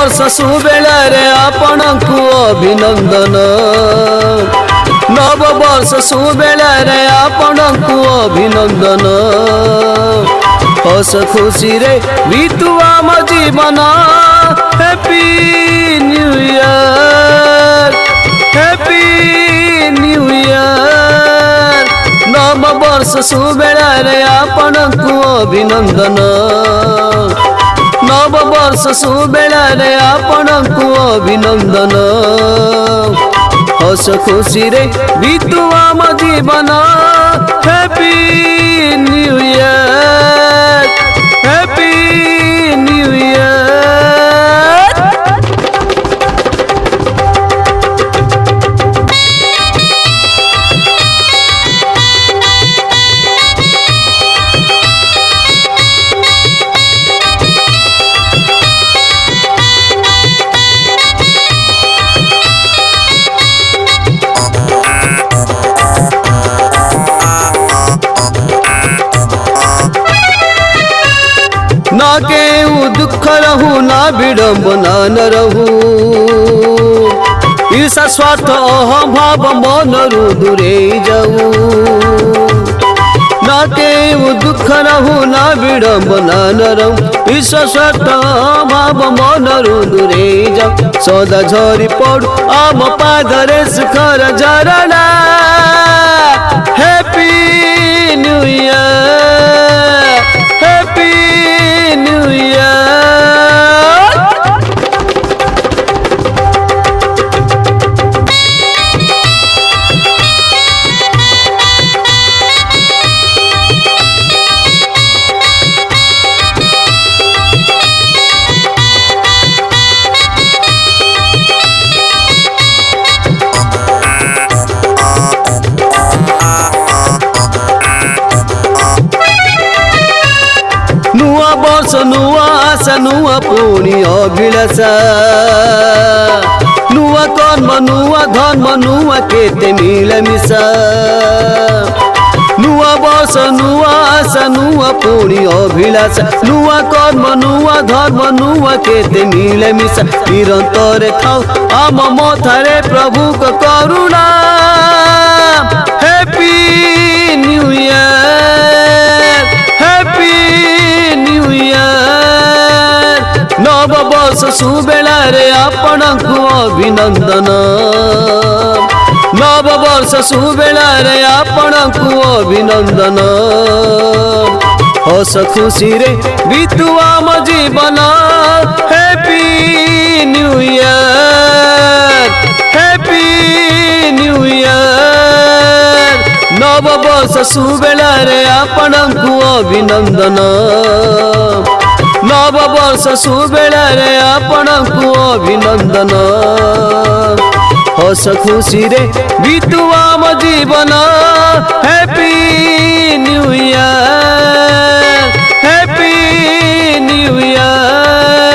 वर्ष शुभेलारे आपणकु अभिनंदन नव वर्ष शुभेलारे आपणकु अभिनंदन हस खुशी रे बीतु आम जीवन happy new year happy new year नव वर्ष शुभेलारे आपणकु अभिनंदन नव वर्ष शुभेलारे आपणकु अभिनंदन हस खुशी रे बीतु आम जीवन happy new year happy new year. ना केहू दुख रहू ना विडम्बना न रहू ईर्षा स्वार्थ अहम भाव मनरू दूरे जाऊ ना केहू दुख रहू ना विडम्बना न रहू ईर्षा स्वार्थ अहम भाव मनरू दूरे जाऊ सदा झरी पड़ू आम पादरे शिखर झरणा happy new year happy new year. नुआ वर्ष नुआ आशा नुआ पुणी अभिलाषा नुआ कर्म नुआ धर्म नुआ केते मिलामिशा नुआ वर्ष नुआ आशा नुआ पुणी अभिलाषा नुआ कर्म नुआ धर्म नुआ केते मिलामिशा निरंतर थाउ आम मथारे प्रभु को करुणा happy new year happy new year नव वर्ष शुभेलारे आपणकु अभिनंदन नव वर्ष शुभेलारे आपणकु अभिनंदन हस खुशी रे बीतु आम जीवन happy new year happy new year नव वर्ष शुभेलारे आपणकु अभिनंदन नव वर्ष शुभेलारे आपणकु अभिनंदन हस खुशी रे बीतु आम जीवन happy new year happy new year.